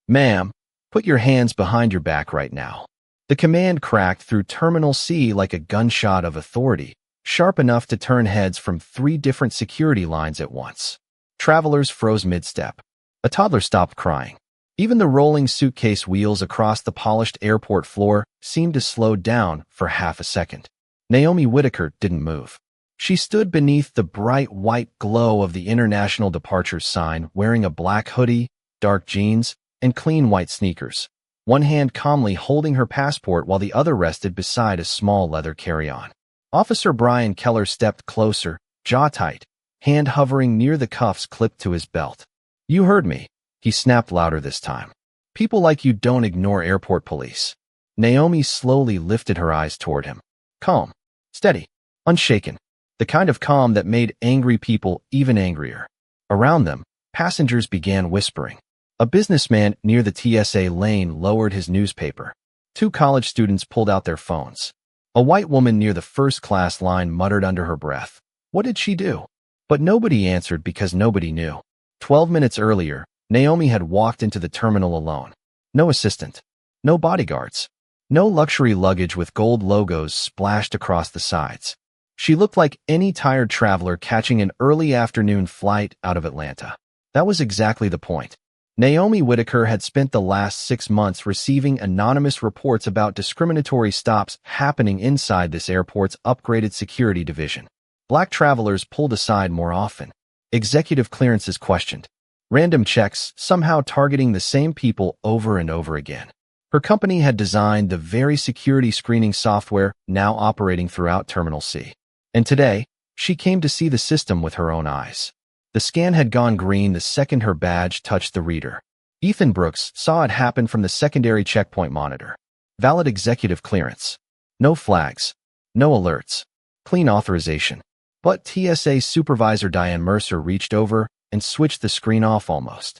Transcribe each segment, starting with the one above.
Ma'am, put your hands behind your back right now. The command cracked through Terminal C like a gunshot of authority, sharp enough to turn heads from 3 different security lines at once. Travelers froze mid-step. A toddler stopped crying. Even the rolling suitcase wheels across the polished airport floor seemed to slow down for half a second. Naomi Whitaker didn't move. She stood beneath the bright white glow of the International Departures sign, wearing a black hoodie, dark jeans, and clean white sneakers, one hand calmly holding her passport while the other rested beside a small leather carry-on. Officer Brian Keller stepped closer, jaw tight, hand hovering near the cuffs clipped to his belt. "You heard me," he snapped louder this time. "People like you don't ignore airport police." Naomi slowly lifted her eyes toward him. Calm, steady, unshaken. The kind of calm that made angry people even angrier. Around them, passengers began whispering. A businessman near the TSA lane lowered his newspaper. 2 college students pulled out their phones. A white woman near the first-class line muttered under her breath, "What did she do?" But nobody answered because nobody knew. 12 minutes earlier, Naomi had walked into the terminal alone. No assistant. No bodyguards. No luxury luggage with gold logos splashed across the sides. She looked like any tired traveler catching an early afternoon flight out of Atlanta. That was exactly the point. Naomi Whitaker had spent the last 6 months receiving anonymous reports about discriminatory stops happening inside this airport's upgraded security division. Black travelers pulled aside more often. Executive clearances questioned. Random checks somehow targeting the same people over and over again. Her company had designed the very security screening software now operating throughout Terminal C. And today, she came to see the system with her own eyes. The scan had gone green the second her badge touched the reader. Ethan Brooks saw it happen from the secondary checkpoint monitor. Valid executive clearance. No flags. No alerts. Clean authorization. But TSA supervisor Diane Mercer reached over and switched the screen off almost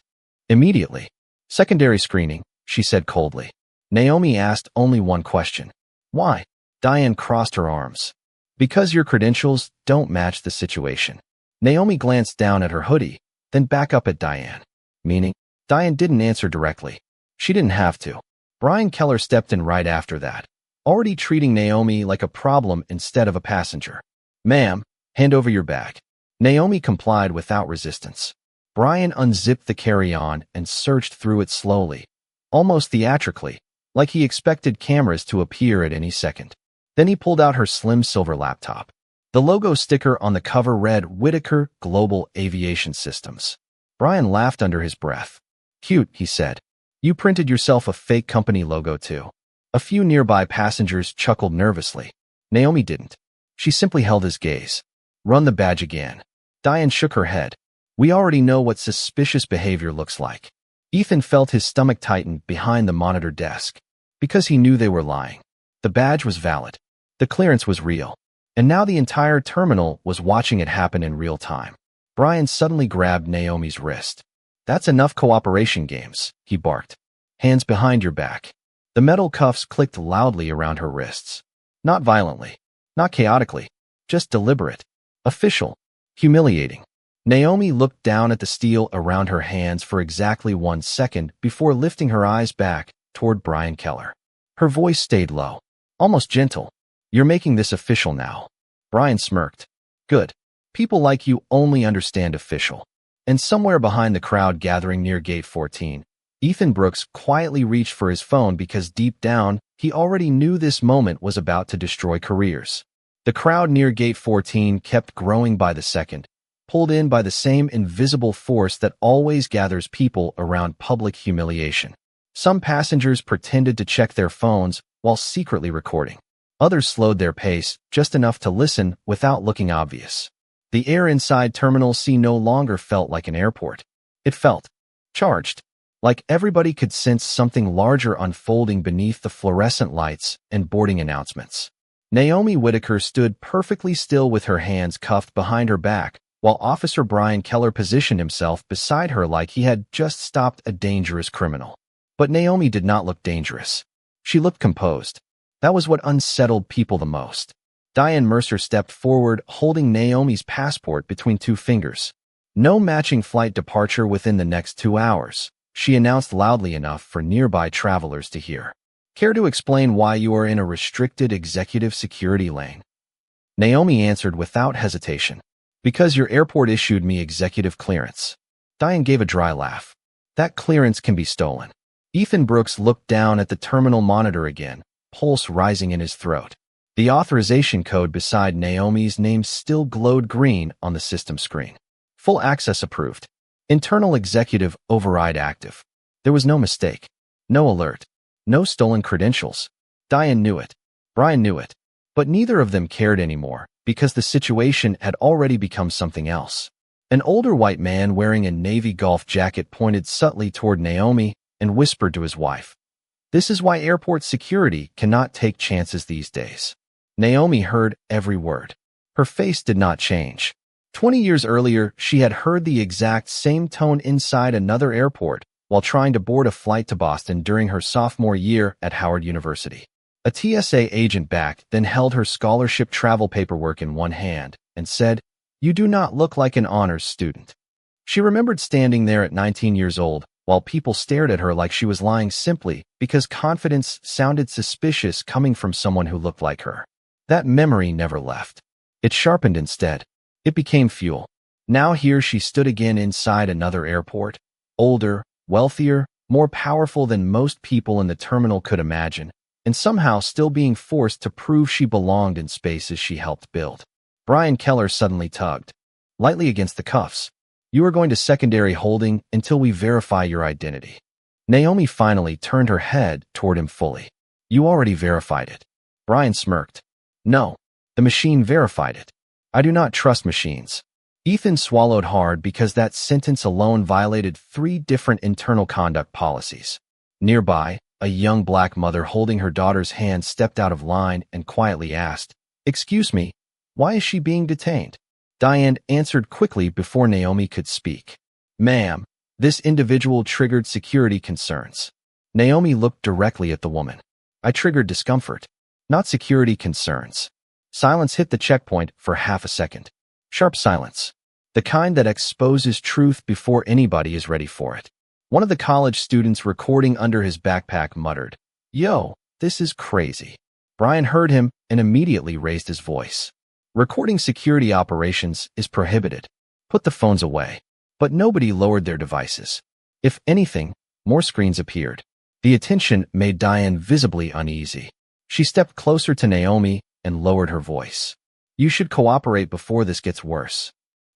immediately. "Secondary screening," she said coldly. Naomi asked only one question. "Why?" Diane crossed her arms. "Because your credentials don't match the situation." Naomi glanced down at her hoodie, then back up at Diane. Meaning? Diane didn't answer directly. She didn't have to. Brian Keller stepped in right after that, already treating Naomi like a problem instead of a passenger. "Ma'am, hand over your bag." Naomi complied without resistance. Brian unzipped the carry-on and searched through it slowly, almost theatrically, like he expected cameras to appear at any second. Then he pulled out her slim silver laptop. The logo sticker on the cover read Whitaker Global Aviation Systems. Brian laughed under his breath. "Cute," he said. "You printed yourself a fake company logo too." A few nearby passengers chuckled nervously. Naomi didn't. She simply held his gaze. "Run the badge again." Diane shook her head. "We already know what suspicious behavior looks like." Ethan felt his stomach tighten behind the monitor desk. Because he knew they were lying. The badge was valid. The clearance was real. And now the entire terminal was watching it happen in real time. Brian suddenly grabbed Naomi's wrist. "That's enough cooperation games," he barked. "Hands behind your back." The metal cuffs clicked loudly around her wrists. Not violently. Not chaotically. Just deliberate. Official. Humiliating. Naomi looked down at the steel around her hands for exactly 1 second before lifting her eyes back toward Brian Keller. Her voice stayed low. Almost gentle. "You're making this official now." Brian smirked. "Good. People like you only understand official." And somewhere behind the crowd gathering near Gate 14, Ethan Brooks quietly reached for his phone because deep down, he already knew this moment was about to destroy careers. The crowd near Gate 14 kept growing by the second, pulled in by the same invisible force that always gathers people around public humiliation. Some passengers pretended to check their phones while secretly recording. Others slowed their pace just enough to listen without looking obvious. The air inside Terminal C no longer felt like an airport. It felt charged, like everybody could sense something larger unfolding beneath the fluorescent lights and boarding announcements. Naomi Whitaker stood perfectly still with her hands cuffed behind her back, while Officer Brian Keller positioned himself beside her like he had just stopped a dangerous criminal. But Naomi did not look dangerous. She looked composed. That was what unsettled people the most. Diane Mercer stepped forward, holding Naomi's passport between 2 fingers. No matching flight departure within the next 2 hours. she announced loudly enough for nearby travelers to hear. Care to explain why you are in a restricted executive security lane? Naomi answered without hesitation. Because your airport issued me executive clearance. Diane gave a dry laugh. That clearance can be stolen. Ethan Brooks looked down at the terminal monitor again, pulse rising in his throat. The authorization code beside Naomi's name still glowed green on the system screen. Full access approved. Internal executive override active. There was no mistake. No alert. No stolen credentials. Diane knew it. Brian knew it. But neither of them cared anymore, because the situation had already become something else. An older white man wearing a navy golf jacket pointed subtly toward Naomi and whispered to his wife, "This is why airport security cannot take chances these days." Naomi heard every word. Her face did not change. 20 years earlier, she had heard the exact same tone inside another airport while trying to board a flight to Boston during her sophomore year at Howard University. A TSA agent back then held her scholarship travel paperwork in one hand and said, "You do not look like an honors student." She remembered standing there at 19 years old while people stared at her like she was lying simply because confidence sounded suspicious coming from someone who looked like her. That memory never left. It sharpened instead. It became fuel. Now here she stood again inside another airport, older, wealthier, more powerful than most people in the terminal could imagine, and somehow still being forced to prove she belonged in spaces she helped build. Brian Keller suddenly tugged, lightly against the cuffs. "You are going to secondary holding until we verify your identity." Naomi finally turned her head toward him fully. "You already verified it." Brian smirked. "No, the machine verified it. I do not trust machines." Ethan swallowed hard because that sentence alone violated 3 different internal conduct policies. Nearby, a young black mother holding her daughter's hand stepped out of line and quietly asked, "Excuse me, why is she being detained?" Diane answered quickly before Naomi could speak. "Ma'am, this individual triggered security concerns." Naomi looked directly at the woman. "I triggered discomfort, not security concerns." Silence hit the checkpoint for half a second. Sharp silence. The kind that exposes truth before anybody is ready for it. One of the college students recording under his backpack muttered, "Yo, this is crazy." Brian heard him and immediately raised his voice. "Recording security operations is prohibited. Put the phones away." But nobody lowered their devices. If anything, more screens appeared. The attention made Diane visibly uneasy. She stepped closer to Naomi and lowered her voice. "You should cooperate before this gets worse."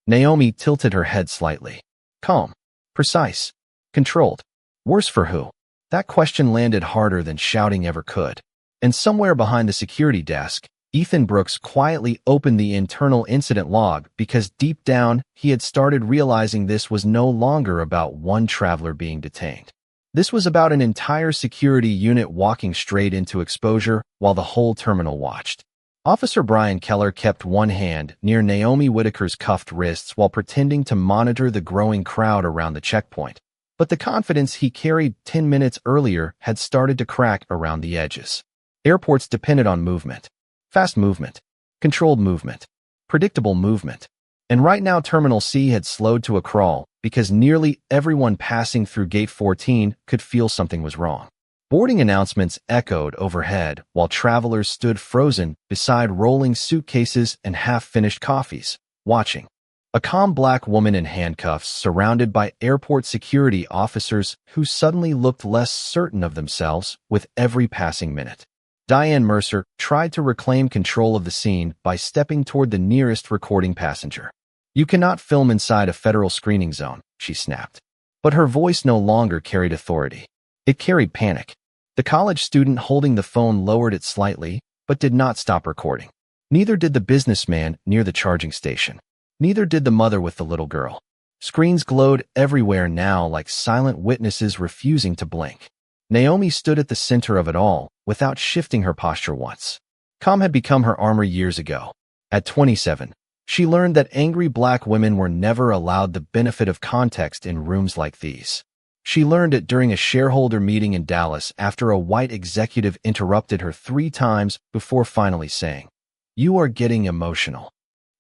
Naomi tilted her head slightly. Calm, precise, controlled. Worse for who? That question landed harder than shouting ever could. And somewhere behind the security desk, Ethan Brooks quietly opened the internal incident log because deep down, he had started realizing this was no longer about one traveler being detained. This was about an entire security unit walking straight into exposure while the whole terminal watched. Officer Brian Keller kept one hand near Naomi Whitaker's cuffed wrists while pretending to monitor the growing crowd around the checkpoint. But the confidence he carried 10 minutes earlier had started to crack around the edges. Airports depended on movement. Fast movement. Controlled movement. Predictable movement. And right now Terminal C had slowed to a crawl because nearly everyone passing through Gate 14 could feel something was wrong. Boarding announcements echoed overhead while travelers stood frozen beside rolling suitcases and half-finished coffees, watching. A calm black woman in handcuffs surrounded by airport security officers who suddenly looked less certain of themselves with every passing minute. Diane Mercer tried to reclaim control of the scene by stepping toward the nearest recording passenger. "You cannot film inside a federal screening zone," she snapped. But her voice no longer carried authority. It carried panic. The college student holding the phone lowered it slightly, but did not stop recording. Neither did the businessman near the charging station. Neither did the mother with the little girl. Screens glowed everywhere now like silent witnesses refusing to blink. Naomi stood at the center of it all, without shifting her posture once. Calm had become her armor years ago. At 27, she learned that angry black women were never allowed the benefit of context in rooms like these. She learned it during a shareholder meeting in Dallas after a white executive interrupted her 3 times before finally saying, "You are getting emotional."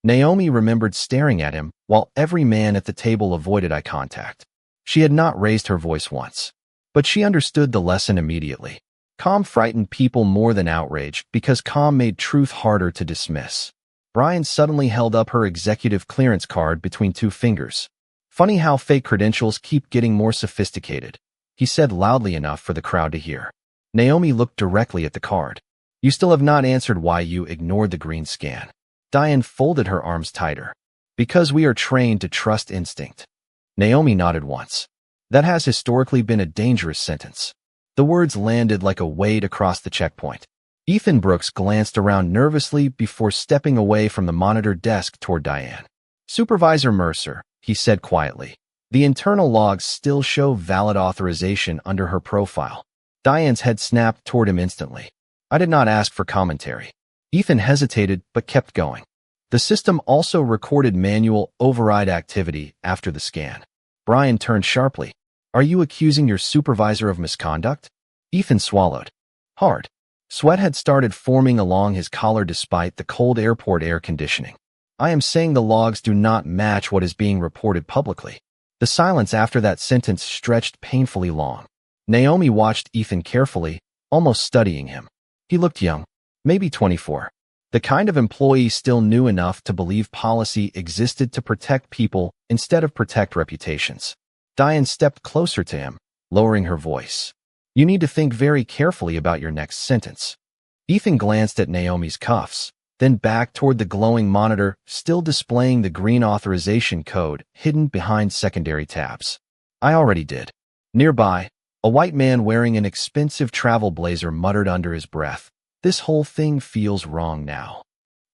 Naomi remembered staring at him while every man at the table avoided eye contact. She had not raised her voice once. But she understood the lesson immediately. Calm frightened people more than outrage because calm made truth harder to dismiss. Brian suddenly held up her executive clearance card between two fingers. Funny how fake credentials keep getting more sophisticated, he said loudly enough for the crowd to hear. Naomi looked directly at the card. You still have not answered why you ignored the green scan. Diane folded her arms tighter. Because we are trained to trust instinct. Naomi nodded once. That has historically been a dangerous sentence. The words landed like a weight across the checkpoint. Ethan Brooks glanced around nervously before stepping away from the monitor desk toward Diane. Supervisor Mercer, he said quietly. The internal logs still show valid authorization under her profile. Diane's head snapped toward him instantly. I did not ask for commentary. Ethan hesitated but kept going. The system also recorded manual override activity after the scan. Brian turned sharply. Are you accusing your supervisor of misconduct? Ethan swallowed. Hard. Sweat had started forming along his collar despite the cold airport air conditioning. I am saying the logs do not match what is being reported publicly. The silence after that sentence stretched painfully long. Naomi watched Ethan carefully, almost studying him. He looked young, maybe 24. The kind of employee still knew enough to believe policy existed to protect people instead of protect reputations. Diane stepped closer to him, lowering her voice. You need to think very carefully about your next sentence. Ethan glanced at Naomi's cuffs, then back toward the glowing monitor still displaying the green authorization code hidden behind secondary tabs. I already did. Nearby, a white man wearing an expensive travel blazer muttered under his breath, This whole thing feels wrong now.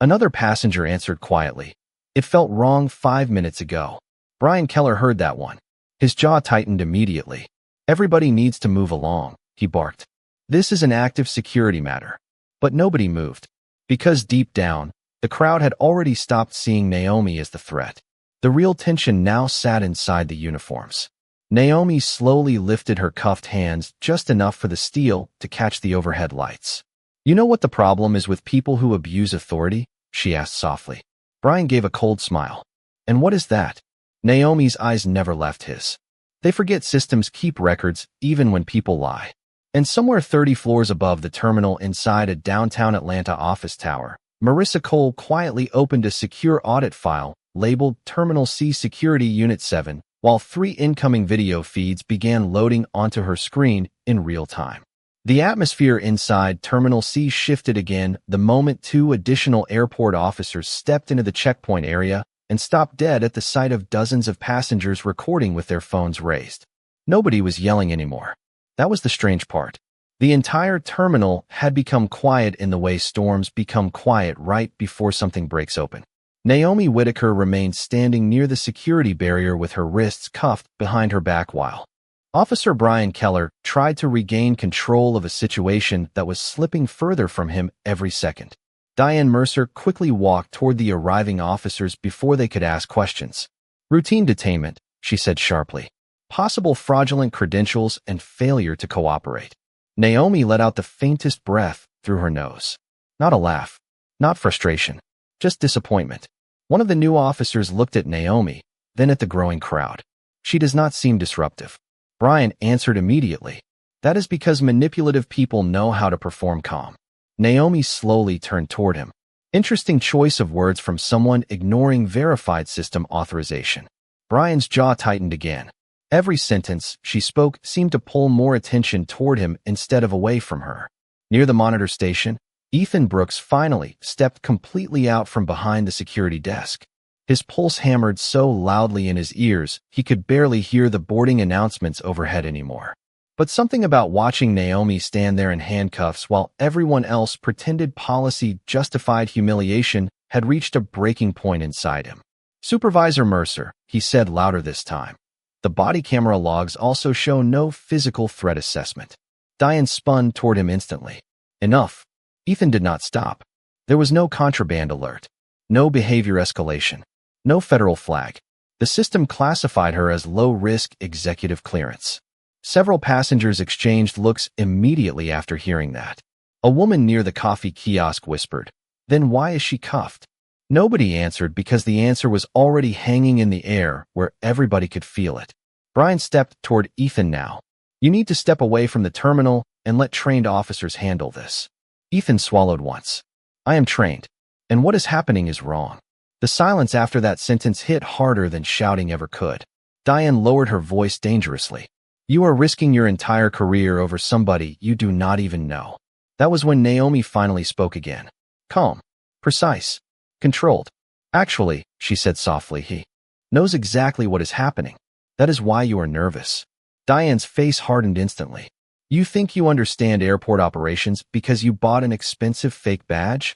Another passenger answered quietly. It felt wrong 5 minutes ago. Brian Keller heard that one. His jaw tightened immediately. Everybody needs to move along, he barked. This is an active security matter. But nobody moved. Because deep down, the crowd had already stopped seeing Naomi as the threat. The real tension now sat inside the uniforms. Naomi slowly lifted her cuffed hands just enough for the steel to catch the overhead lights. You know what the problem is with people who abuse authority? She asked softly. Brian gave a cold smile. And what is that? Naomi's eyes never left his. They forget systems keep records even when people lie. And somewhere 30 floors above the terminal inside a downtown Atlanta office tower, Marissa Cole quietly opened a secure audit file labeled Terminal C Security Unit 7, while 3 incoming video feeds began loading onto her screen in real time. The atmosphere inside Terminal C shifted again the moment 2 additional airport officers stepped into the checkpoint area and stopped dead at the sight of dozens of passengers recording with their phones raised. Nobody was yelling anymore. That was the strange part. The entire terminal had become quiet in the way storms become quiet right before something breaks open. Naomi Whitaker remained standing near the security barrier with her wrists cuffed behind her back while Officer Brian Keller tried to regain control of a situation that was slipping further from him every second. Diane Mercer quickly walked toward the arriving officers before they could ask questions. Routine detainment, she said sharply. Possible fraudulent credentials and failure to cooperate. Naomi let out the faintest breath through her nose. Not a laugh. Not frustration. Just disappointment. One of the new officers looked at Naomi, then at the growing crowd. She does not seem disruptive. Brian answered immediately. That is because manipulative people know how to perform calm. Naomi slowly turned toward him. Interesting choice of words from someone ignoring verified system authorization. Brian's jaw tightened again. Every sentence she spoke seemed to pull more attention toward him instead of away from her. Near the monitor station, Ethan Brooks finally stepped completely out from behind the security desk. His pulse hammered so loudly in his ears he could barely hear the boarding announcements overhead anymore. But something about watching Naomi stand there in handcuffs while everyone else pretended policy justified humiliation had reached a breaking point inside him. Supervisor Mercer, he said louder this time. The body camera logs also show no physical threat assessment. Diane spun toward him instantly. Enough. Ethan did not stop. There was no contraband alert. No behavior escalation. No federal flag. The system classified her as low-risk executive clearance. Several passengers exchanged looks immediately after hearing that. A woman near the coffee kiosk whispered, "Then why is she cuffed?" Nobody answered because the answer was already hanging in the air where everybody could feel it. Brian stepped toward Ethan now. You need to step away from the terminal and let trained officers handle this. Ethan swallowed once. I am trained, and what is happening is wrong. The silence after that sentence hit harder than shouting ever could. Diane lowered her voice dangerously. You are risking your entire career over somebody you do not even know. That was when Naomi finally spoke again. Calm, precise, controlled. Actually, she said softly, he knows exactly what is happening. That is why you are nervous. Diane's face hardened instantly. You think you understand airport operations because you bought an expensive fake badge?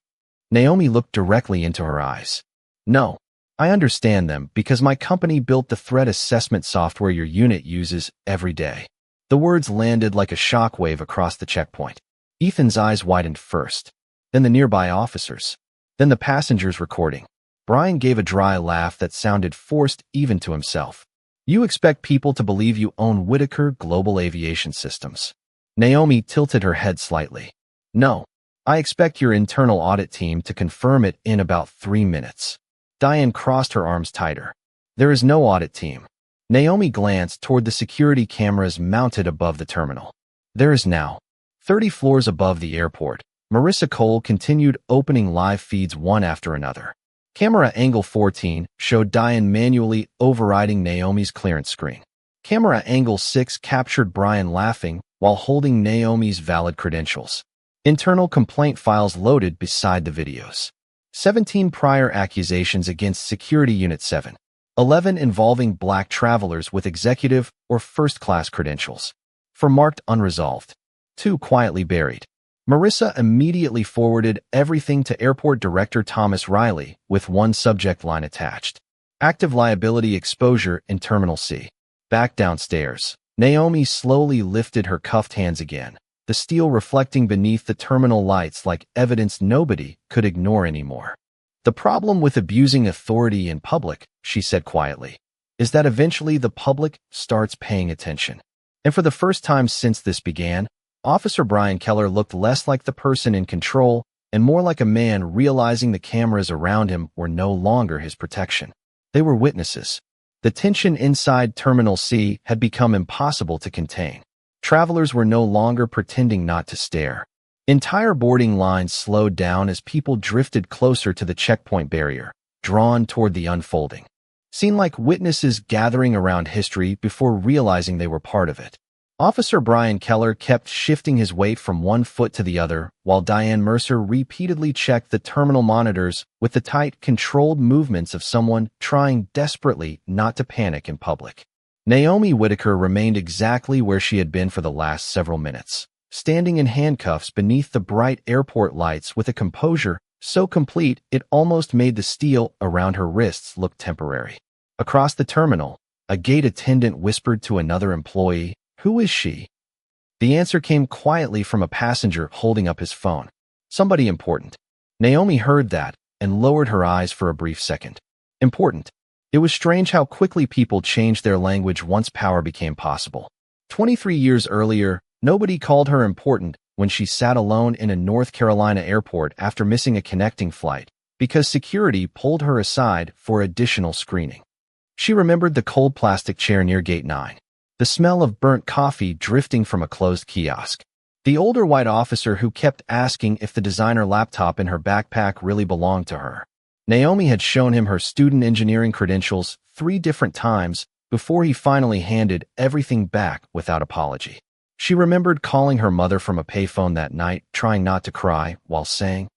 Naomi looked directly into her eyes. No, I understand them because my company built the threat assessment software your unit uses every day. The words landed like a shockwave across the checkpoint. Ethan's eyes widened first, then the nearby officers, then the passengers recording. Brian gave a dry laugh that sounded forced even to himself. You expect people to believe you own Whitaker Global Aviation Systems. Naomi tilted her head slightly. No, I expect your internal audit team to confirm it in about 3 minutes. Diane crossed her arms tighter. There is no audit team. Naomi glanced toward the security cameras mounted above the terminal. There is now. 30 floors above the airport, Marissa Cole continued opening live feeds one after another. Camera angle 14 showed Diane manually overriding Naomi's clearance screen. Camera angle 6 captured Brian laughing while holding Naomi's valid credentials. Internal complaint files loaded beside the videos. 17 prior accusations against Security Unit 7. 11 involving black travelers with executive or first-class credentials. 4 marked unresolved. 2 quietly buried. Marissa immediately forwarded everything to Airport Director Thomas Riley with one subject line attached. Active liability exposure in Terminal C. Back downstairs. Naomi slowly lifted her cuffed hands again, the steel reflecting beneath the terminal lights like evidence nobody could ignore anymore. The problem with abusing authority in public, she said quietly, is that eventually the public starts paying attention. And for the first time since this began, Officer Brian Keller looked less like the person in control and more like a man realizing the cameras around him were no longer his protection. They were witnesses. The tension inside Terminal C had become impossible to contain. Travelers were no longer pretending not to stare. Entire boarding lines slowed down as people drifted closer to the checkpoint barrier, drawn toward the unfolding. Seemed like witnesses gathering around history before realizing they were part of it. Officer Brian Keller kept shifting his weight from one foot to the other, while Diane Mercer repeatedly checked the terminal monitors with the tight, controlled movements of someone trying desperately not to panic in public. Naomi Whitaker remained exactly where she had been for the last several minutes, standing in handcuffs beneath the bright airport lights with a composure so complete it almost made the steel around her wrists look temporary. Across the terminal, a gate attendant whispered to another employee, "Who is she?" The answer came quietly from a passenger holding up his phone. Somebody important. Naomi heard that and lowered her eyes for a brief second. Important. It was strange how quickly people changed their language once power became possible. 23 years earlier, nobody called her important when she sat alone in a North Carolina airport after missing a connecting flight, because security pulled her aside for additional screening. She remembered the cold plastic chair near Gate 9. The smell of burnt coffee drifting from a closed kiosk. The older white officer who kept asking if the designer laptop in her backpack really belonged to her. Naomi had shown him her student engineering credentials 3 different times before he finally handed everything back without apology. She remembered calling her mother from a payphone that night, trying not to cry, while saying,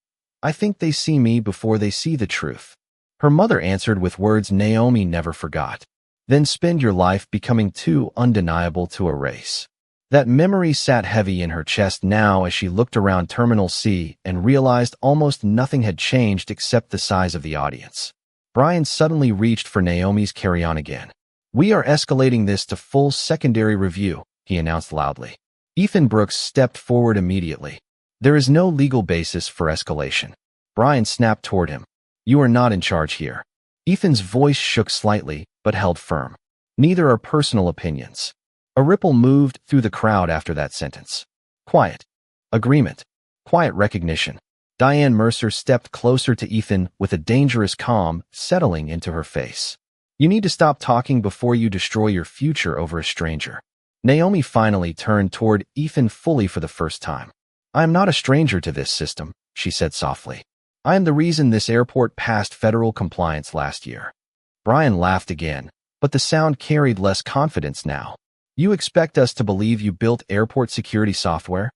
"I think they see me before they see the truth." Her mother answered with words Naomi never forgot. Then spend your life becoming too undeniable to erase. That memory sat heavy in her chest now as she looked around Terminal C and realized almost nothing had changed except the size of the audience. Brian suddenly reached for Naomi's carry-on again. "We are escalating this to full secondary review," he announced loudly. Ethan Brooks stepped forward immediately. "There is no legal basis for escalation." Brian snapped toward him. "You are not in charge here." Ethan's voice shook slightly, but held firm. "Neither are personal opinions." A ripple moved through the crowd after that sentence. Quiet. Agreement. Quiet recognition. Diane Mercer stepped closer to Ethan with a dangerous calm settling into her face. You need to stop talking before you destroy your future over a stranger. Naomi finally turned toward Ethan fully for the first time. I am not a stranger to this system, she said softly. I am the reason this airport passed federal compliance last year. Brian laughed again, but the sound carried less confidence now. You expect us to believe you built airport security software?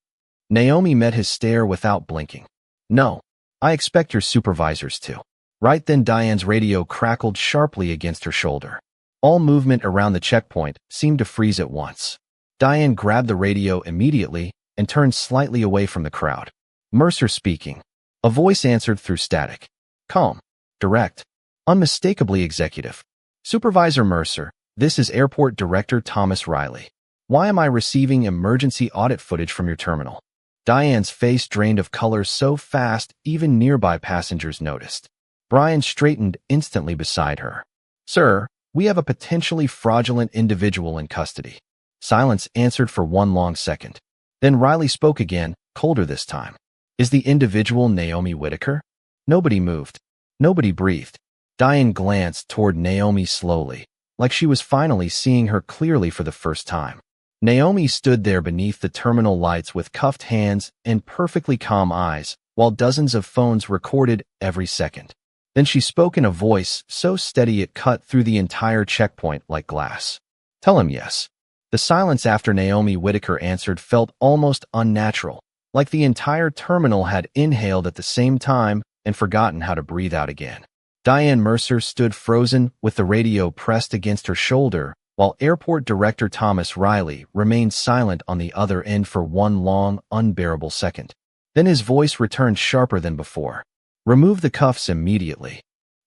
Naomi met his stare without blinking. No, I expect your supervisors to. Right then Diane's radio crackled sharply against her shoulder. All movement around the checkpoint seemed to freeze at once. Diane grabbed the radio immediately and turned slightly away from the crowd. Mercer speaking. A voice answered through static. Calm, direct, unmistakably executive. Supervisor Mercer, this is Airport Director Thomas Riley. Why am I receiving emergency audit footage from your terminal? Diane's face drained of color so fast even nearby passengers noticed. Brian straightened instantly beside her. Sir, we have a potentially fraudulent individual in custody. Silence answered for one long second. Then Riley spoke again, colder this time. Is the individual Naomi Whitaker? Nobody moved. Nobody breathed. Diane glanced toward Naomi slowly, like she was finally seeing her clearly for the first time. Naomi stood there beneath the terminal lights with cuffed hands and perfectly calm eyes, while dozens of phones recorded every second. Then she spoke in a voice so steady it cut through the entire checkpoint like glass. Tell him yes. The silence after Naomi Whitaker answered felt almost unnatural, like the entire terminal had inhaled at the same time and forgotten how to breathe out again. Diane Mercer stood frozen with the radio pressed against her shoulder, while Airport Director Thomas Riley remained silent on the other end for one long, unbearable second. Then his voice returned sharper than before. Remove the cuffs immediately.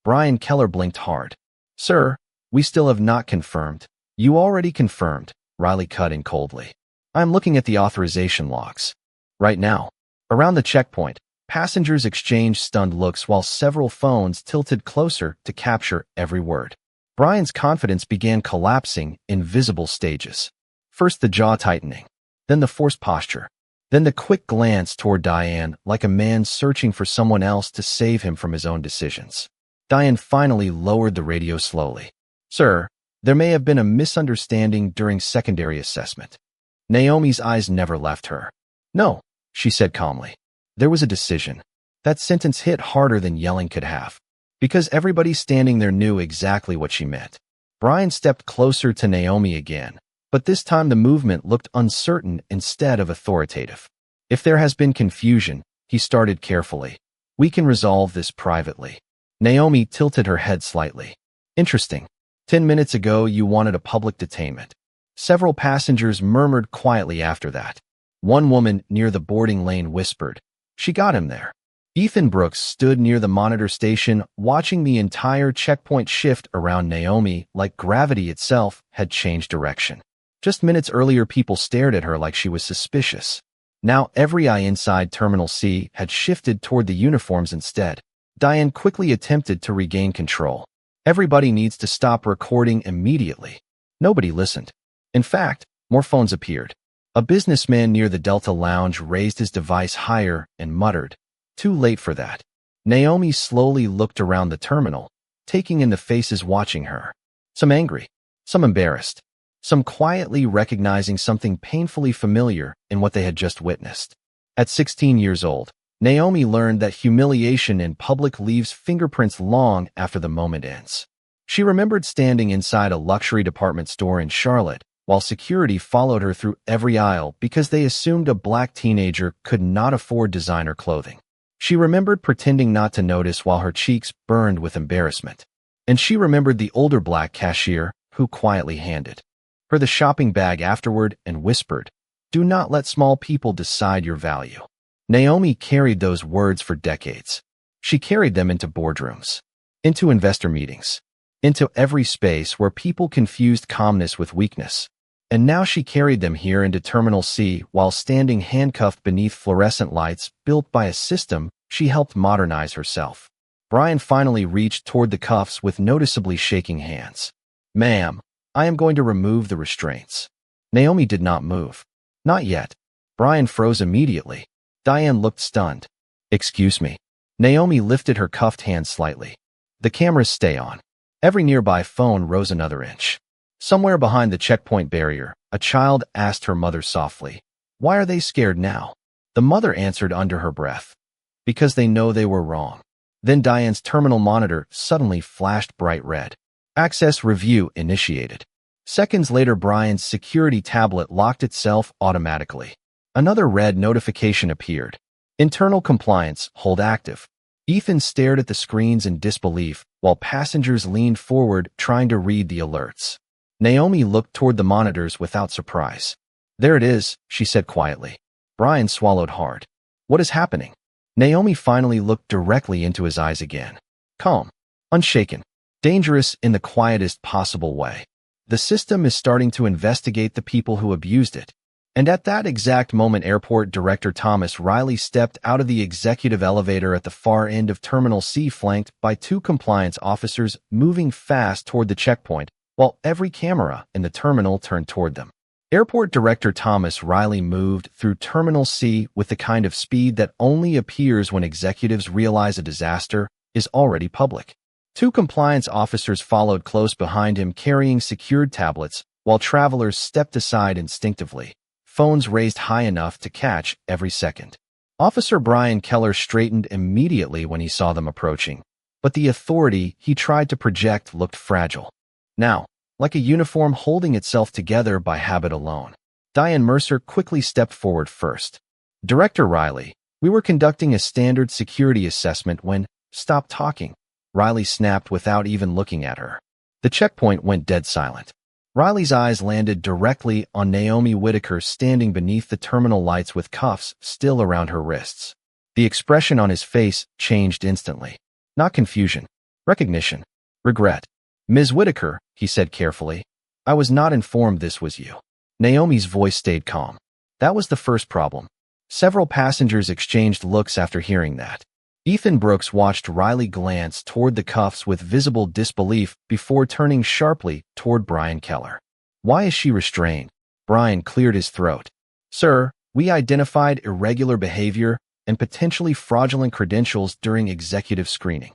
Brian Keller blinked hard. Sir, we still have not confirmed. You already confirmed, Riley cut in coldly. I'm looking at the authorization logs. Right now. Around the checkpoint, passengers exchanged stunned looks while several phones tilted closer to capture every word. Brian's confidence began collapsing in visible stages. First the jaw tightening, then the forced posture, then the quick glance toward Diane like a man searching for someone else to save him from his own decisions. Diane finally lowered the radio slowly. Sir, there may have been a misunderstanding during secondary assessment. Naomi's eyes never left her. No, she said calmly. There was a decision. That sentence hit harder than yelling could have, because everybody standing there knew exactly what she meant. Brian stepped closer to Naomi again, but this time the movement looked uncertain instead of authoritative. If there has been confusion, he started carefully. We can resolve this privately. Naomi tilted her head slightly. Interesting. 10 minutes ago, you wanted a public detainment. Several passengers murmured quietly after that. One woman near the boarding lane whispered, "She got him there." Ethan Brooks stood near the monitor station, watching the entire checkpoint shift around Naomi like gravity itself had changed direction. Just minutes earlier, people stared at her like she was suspicious. Now every eye inside Terminal C had shifted toward the uniforms instead. Diane quickly attempted to regain control. Everybody needs to stop recording immediately. Nobody listened. In fact, more phones appeared. A businessman near the Delta Lounge raised his device higher and muttered, "Too late for that." Naomi slowly looked around the terminal, taking in the faces watching her. Some angry, some embarrassed, some quietly recognizing something painfully familiar in what they had just witnessed. At 16 years old, Naomi learned that humiliation in public leaves fingerprints long after the moment ends. She remembered standing inside a luxury department store in Charlotte while security followed her through every aisle because they assumed a black teenager could not afford designer clothing. She remembered pretending not to notice while her cheeks burned with embarrassment. And she remembered the older black cashier who quietly handed her the shopping bag afterward and whispered, "Do not let small people decide your value." Naomi carried those words for decades. She carried them into boardrooms, into investor meetings, into every space where people confused calmness with weakness. And now she carried them here into Terminal C while standing handcuffed beneath fluorescent lights built by a system she helped modernize herself. Brian finally reached toward the cuffs with noticeably shaking hands. "Ma'am, I am going to remove the restraints." Naomi did not move. Not yet. Brian froze immediately. Diane looked stunned. "Excuse me." Naomi lifted her cuffed hand slightly. "The cameras stay on." Every nearby phone rose another inch. Somewhere behind the checkpoint barrier, a child asked her mother softly, "Why are they scared now?" The mother answered under her breath, "Because they know they were wrong." Then Diane's terminal monitor suddenly flashed bright red. Access review initiated. Seconds later, Brian's security tablet locked itself automatically. Another red notification appeared. Internal compliance, hold active. Ethan stared at the screens in disbelief, while passengers leaned forward trying to read the alerts. Naomi looked toward the monitors without surprise. "There it is," she said quietly. Brian swallowed hard. "What is happening?" Naomi finally looked directly into his eyes again. Calm, unshaken, dangerous in the quietest possible way. "The system is starting to investigate the people who abused it." And at that exact moment, Airport Director Thomas Riley stepped out of the executive elevator at the far end of Terminal C, flanked by two compliance officers moving fast toward the checkpoint, while every camera in the terminal turned toward them. Airport Director Thomas Riley moved through Terminal C with the kind of speed that only appears when executives realize a disaster is already public. Two compliance officers followed close behind him, carrying secured tablets, while travelers stepped aside instinctively, phones raised high enough to catch every second. Officer Brian Keller straightened immediately when he saw them approaching, but the authority he tried to project looked fragile. Now, like a uniform holding itself together by habit alone. Diane Mercer quickly stepped forward first. "Director Riley, we were conducting a standard security assessment when—" "Stop talking," Riley snapped without even looking at her. The checkpoint went dead silent. Riley's eyes landed directly on Naomi Whitaker standing beneath the terminal lights with cuffs still around her wrists. The expression on his face changed instantly. Not confusion, recognition, regret. "Ms. Whitaker," he said carefully, "I was not informed this was you." Naomi's voice stayed calm. That was the first problem. Several passengers exchanged looks after hearing that. Ethan Brooks watched Riley glance toward the cuffs with visible disbelief before turning sharply toward Brian Keller. "Why is she restrained?" Brian cleared his throat. "Sir, we identified irregular behavior and potentially fraudulent credentials during executive screening."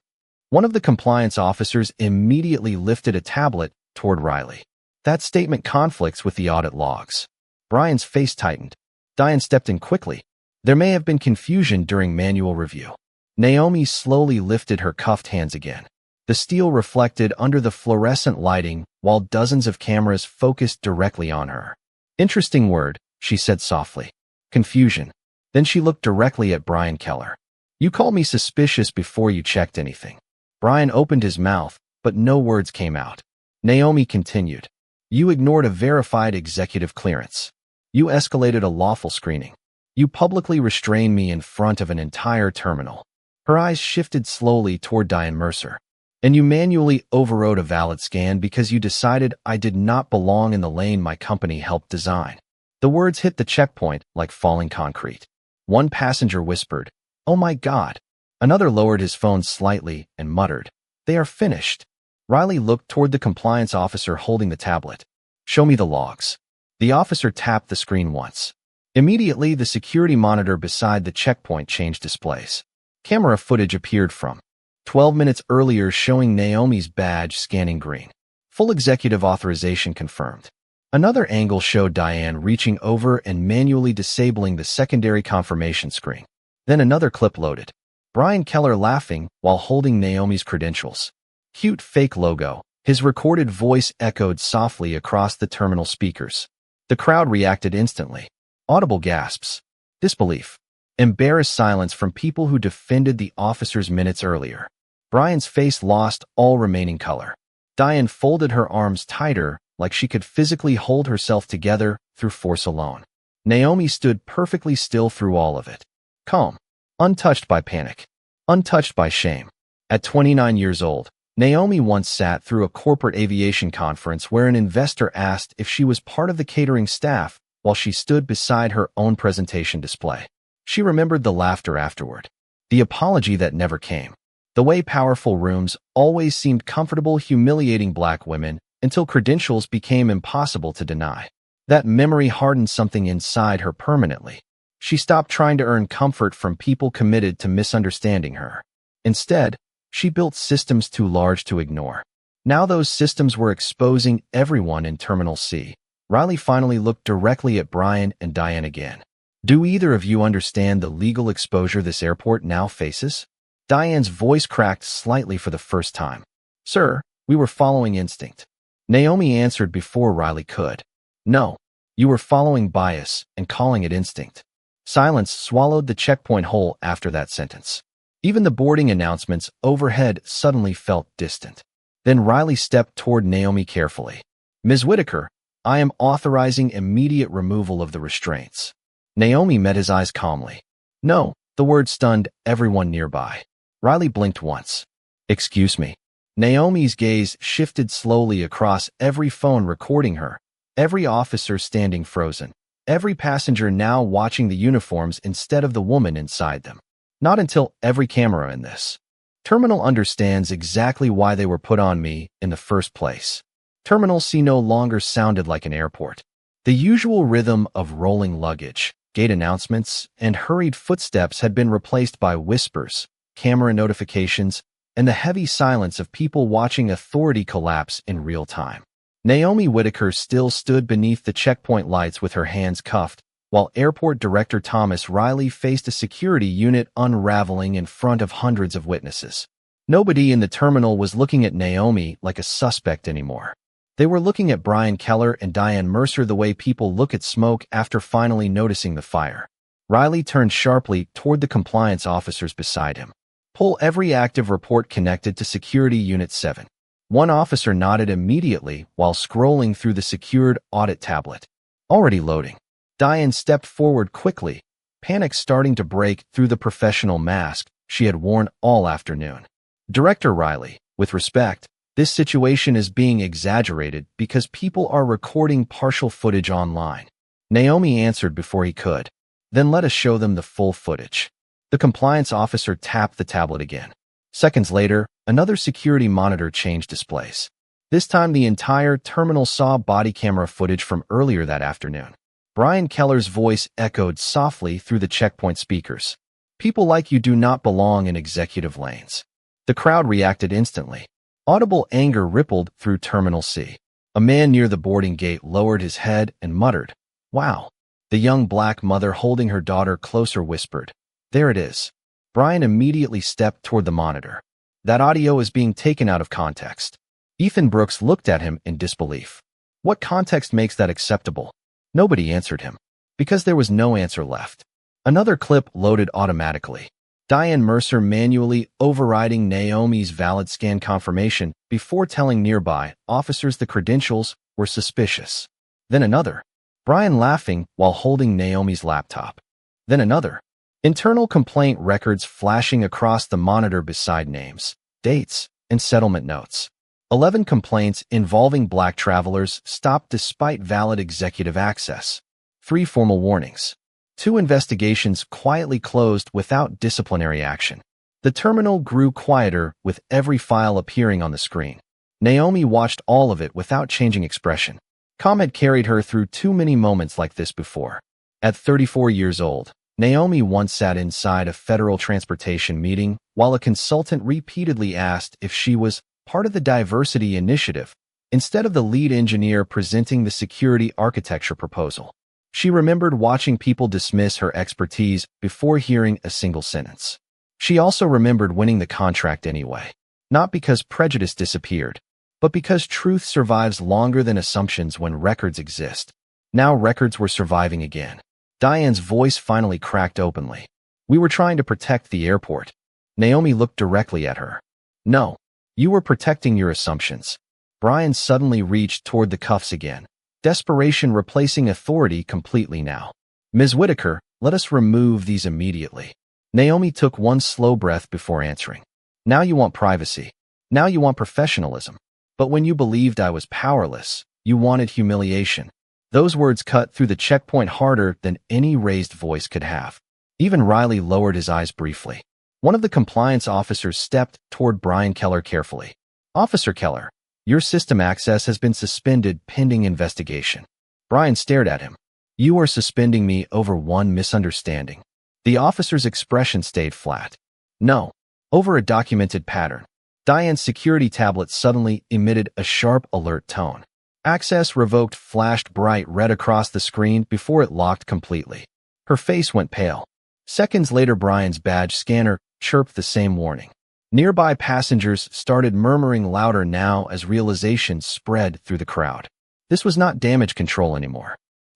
One of the compliance officers immediately lifted a tablet toward Riley. "That statement conflicts with the audit logs." Brian's face tightened. Diane stepped in quickly. "There may have been confusion during manual review." Naomi slowly lifted her cuffed hands again. The steel reflected under the fluorescent lighting while dozens of cameras focused directly on her. "Interesting word," she said softly. "Confusion." Then she looked directly at Brian Keller. "You called me suspicious before you checked anything." Brian opened his mouth, but no words came out. Naomi continued. "You ignored a verified executive clearance. You escalated a lawful screening. You publicly restrained me in front of an entire terminal." Her eyes shifted slowly toward Diane Mercer. "And you manually overrode a valid scan because you decided I did not belong in the lane my company helped design." The words hit the checkpoint like falling concrete. One passenger whispered, "Oh my God." Another lowered his phone slightly and muttered, "They are finished." Riley looked toward the compliance officer holding the tablet. "Show me the logs." The officer tapped the screen once. Immediately, the security monitor beside the checkpoint changed displays. Camera footage appeared from 12 minutes earlier, showing Naomi's badge scanning green. Full executive authorization confirmed. Another angle showed Diane reaching over and manually disabling the secondary confirmation screen. Then another clip loaded. Brian Keller laughing while holding Naomi's credentials. "Cute fake logo." His recorded voice echoed softly across the terminal speakers. The crowd reacted instantly. Audible gasps. Disbelief. Embarrassed silence from people who defended the officers minutes earlier. Brian's face lost all remaining color. Diane folded her arms tighter, like she could physically hold herself together through force alone. Naomi stood perfectly still through all of it. Calm. Untouched by panic. Untouched by shame. At 29 years old, Naomi once sat through a corporate aviation conference where an investor asked if she was part of the catering staff while she stood beside her own presentation display. She remembered the laughter afterward. The apology that never came. The way powerful rooms always seemed comfortable humiliating black women until credentials became impossible to deny. That memory hardened something inside her permanently. She stopped trying to earn comfort from people committed to misunderstanding her. Instead, she built systems too large to ignore. Now those systems were exposing everyone in Terminal C. Riley finally looked directly at Brian and Diane again. Do either of you understand the legal exposure this airport now faces? Diane's voice cracked slightly for the first time. Sir, we were following instinct. Naomi answered before Riley could. No, you were following bias and calling it instinct. Silence swallowed the checkpoint whole after that sentence. Even the boarding announcements overhead suddenly felt distant. Then Riley stepped toward Naomi carefully. Ms. Whitaker, I am authorizing immediate removal of the restraints. Naomi met his eyes calmly. No, the word stunned everyone nearby. Riley blinked once. Excuse me. Naomi's gaze shifted slowly across every phone recording her, every officer standing frozen, every passenger now watching the uniforms instead of the woman inside them. Not until every camera in this terminal understands exactly why they were put on me in the first place. Terminal C no longer sounded like an airport. The usual rhythm of rolling luggage, gate announcements, and hurried footsteps had been replaced by whispers, camera notifications, and the heavy silence of people watching authority collapse in real time. Naomi Whitaker still stood beneath the checkpoint lights with her hands cuffed, while Airport Director Thomas Riley faced a security unit unraveling in front of hundreds of witnesses. Nobody in the terminal was looking at Naomi like a suspect anymore. They were looking at Brian Keller and Diane Mercer the way people look at smoke after finally noticing the fire. Riley turned sharply toward the compliance officers beside him. Pull every active report connected to Security Unit 7. One officer nodded immediately while scrolling through the secured audit tablet. Already loading. Diane stepped forward quickly, panic starting to break through the professional mask she had worn all afternoon. Director Riley, with respect, this situation is being exaggerated because people are recording partial footage online. Naomi answered before he could. Then let us show them the full footage. The compliance officer tapped the tablet again. Seconds later, another security monitor changed displays. This time the entire terminal saw body camera footage from earlier that afternoon. Brian Keller's voice echoed softly through the checkpoint speakers. People like you do not belong in executive lanes. The crowd reacted instantly. Audible anger rippled through Terminal C. A man near the boarding gate lowered his head and muttered, "Wow." The young black mother holding her daughter closer whispered, "There it is." Brian immediately stepped toward the monitor. That audio is being taken out of context. Ethan Brooks looked at him in disbelief. What context makes that acceptable? Nobody answered him. Because there was no answer left. Another clip loaded automatically. Diane Mercer manually overriding Naomi's valid scan confirmation before telling nearby officers the credentials were suspicious. Then another. Brian laughing while holding Naomi's laptop. Then another. Internal complaint records flashing across the monitor beside names, dates, and settlement notes. 11 complaints involving black travelers stopped despite valid executive access. 3 formal warnings. 2 investigations quietly closed without disciplinary action. The terminal grew quieter with every file appearing on the screen. Naomi watched all of it without changing expression. Calm had carried her through too many moments like this before. At 34 years old, Naomi once sat inside a federal transportation meeting while a consultant repeatedly asked if she was part of the diversity initiative instead of the lead engineer presenting the security architecture proposal. She remembered watching people dismiss her expertise before hearing a single sentence. She also remembered winning the contract anyway, not because prejudice disappeared, but because truth survives longer than assumptions when records exist. Now records were surviving again. Diane's voice finally cracked openly. We were trying to protect the airport. Naomi looked directly at her. No, you were protecting your assumptions. Brian suddenly reached toward the cuffs again. Desperation replacing authority completely now. Ms. Whitaker, let us remove these immediately. Naomi took one slow breath before answering. Now you want privacy. Now you want professionalism. But when you believed I was powerless, you wanted humiliation. Those words cut through the checkpoint harder than any raised voice could have. Even Riley lowered his eyes briefly. One of the compliance officers stepped toward Brian Keller carefully. Officer Keller, your system access has been suspended pending investigation. Brian stared at him. You are suspending me over one misunderstanding. The officer's expression stayed flat. No, over a documented pattern. Diane's security tablet suddenly emitted a sharp alert tone. Access revoked flashed bright red across the screen before it locked completely. Her face went pale. Seconds later, Brian's badge scanner chirped the same warning. Nearby passengers started murmuring louder now as realization spread through the crowd. This was not damage control anymore.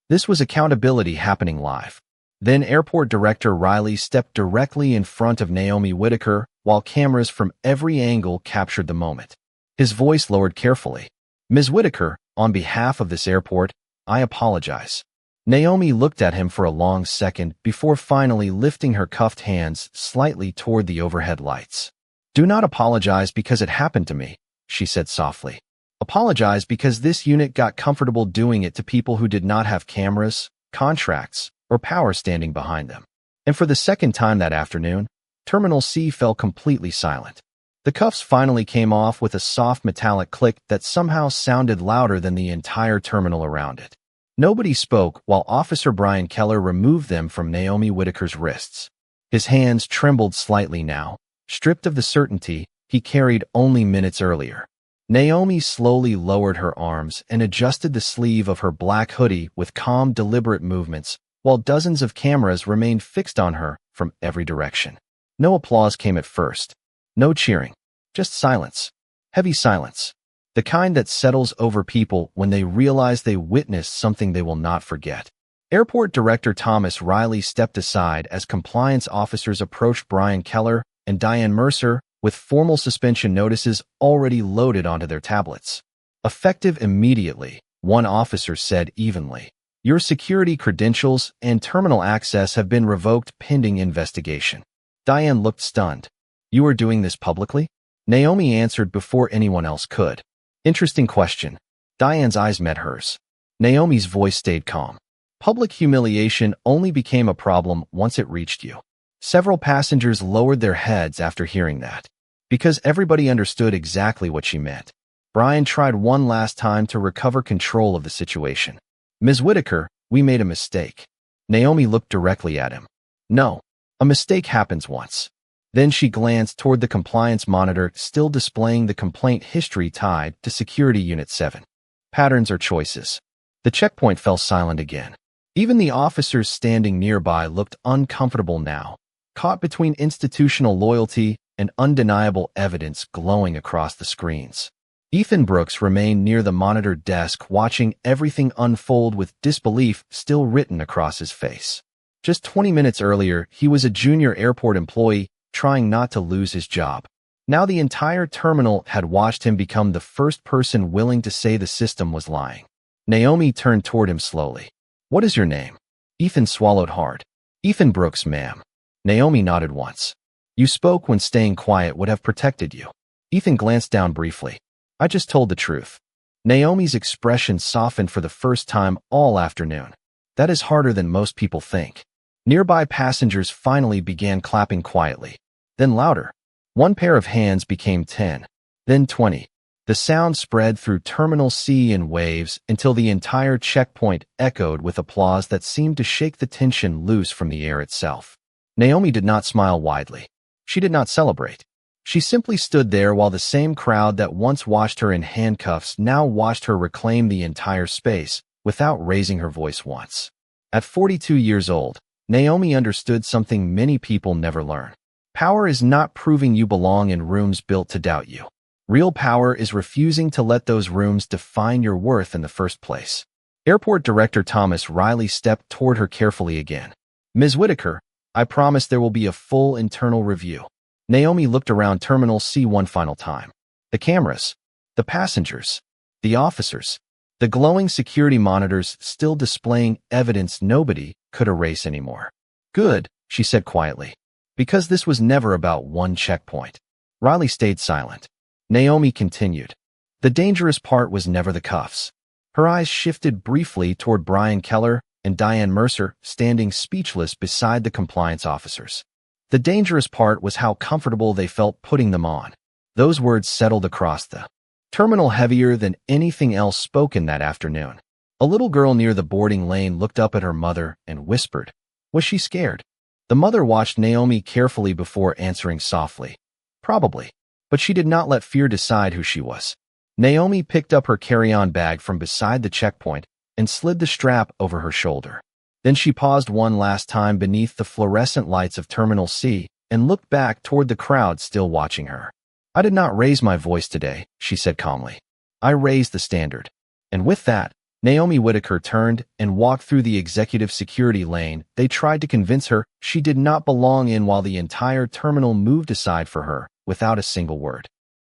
This was accountability happening live. Then Airport Director Riley stepped directly in front of Naomi Whitaker while cameras from every angle captured the moment. His voice lowered carefully. "Ms. Whitaker, on behalf of this airport, I apologize." Naomi looked at him for a long second before finally lifting her cuffed hands slightly toward the overhead lights. "Do not apologize because it happened to me," she said softly. "Apologize because this unit got comfortable doing it to people who did not have cameras, contracts, or power standing behind them." And for the second time that afternoon, Terminal C fell completely silent. The cuffs finally came off with a soft metallic click that somehow sounded louder than the entire terminal around it. Nobody spoke while Officer Brian Keller removed them from Naomi Whitaker's wrists. His hands trembled slightly now, stripped of the certainty he carried only minutes earlier. Naomi slowly lowered her arms and adjusted the sleeve of her black hoodie with calm, deliberate movements, while dozens of cameras remained fixed on her from every direction. No applause came at first. No cheering. Just silence. Heavy silence. The kind that settles over people when they realize they witnessed something they will not forget. Airport Director Thomas Riley stepped aside as compliance officers approached Brian Keller and Diane Mercer with formal suspension notices already loaded onto their tablets. "Effective immediately," one officer said evenly. "Your security credentials and terminal access have been revoked pending investigation." Diane looked stunned. "You are doing this publicly?" Naomi answered before anyone else could. "Interesting question." Diane's eyes met hers. Naomi's voice stayed calm. "Public humiliation only became a problem once it reached you." Several passengers lowered their heads after hearing that, because everybody understood exactly what she meant. Brian tried one last time to recover control of the situation. "Ms. Whitaker, we made a mistake." Naomi looked directly at him. "No, a mistake happens once." Then she glanced toward the compliance monitor still displaying the complaint history tied to Security Unit 7. "Patterns or choices." The checkpoint fell silent again. Even the officers standing nearby looked uncomfortable now, caught between institutional loyalty and undeniable evidence glowing across the screens. Ethan Brooks remained near the monitor desk watching everything unfold with disbelief still written across his face. Just 20 minutes earlier, he was a junior airport employee trying not to lose his job. Now the entire terminal had watched him become the first person willing to say the system was lying. Naomi turned toward him slowly. "What is your name?" Ethan swallowed hard. "Ethan Brooks, ma'am." Naomi nodded once. "You spoke when staying quiet would have protected you." Ethan glanced down briefly. "I just told the truth." Naomi's expression softened for the first time all afternoon. "That is harder than most people think." Nearby passengers finally began clapping quietly, then louder. One pair of hands became 10, then 20. The sound spread through Terminal C in waves until the entire checkpoint echoed with applause that seemed to shake the tension loose from the air itself. Naomi did not smile widely. She did not celebrate. She simply stood there while the same crowd that once watched her in handcuffs now watched her reclaim the entire space without raising her voice once. At 42 years old, Naomi understood something many people never learn. Power is not proving you belong in rooms built to doubt you. Real power is refusing to let those rooms define your worth in the first place. Airport Director Thomas Riley stepped toward her carefully again. "Ms. Whitaker, I promise there will be a full internal review." Naomi looked around Terminal C one final time. The cameras, the passengers, the officers, the glowing security monitors still displaying evidence nobody could erase anymore. "Good," she said quietly, "because this was never about one checkpoint." Riley stayed silent. Naomi continued. "The dangerous part was never the cuffs." Her eyes shifted briefly toward Brian Keller and Diane Mercer standing speechless beside the compliance officers. "The dangerous part was how comfortable they felt putting them on." Those words settled across the terminal heavier than anything else spoken that afternoon. A little girl near the boarding lane looked up at her mother and whispered. Was she scared? The mother watched Naomi carefully before answering softly. "Probably." But she did not let fear decide who she was. Naomi picked up her carry-on bag from beside the checkpoint and slid the strap over her shoulder. Then she paused one last time beneath the fluorescent lights of Terminal C and looked back toward the crowd still watching her. "I did not raise my voice today," she said calmly. "I raised the standard." And with that, Naomi Whitaker turned and walked through the executive security lane they tried to convince her she did not belong in while the entire terminal moved aside for her without a single word.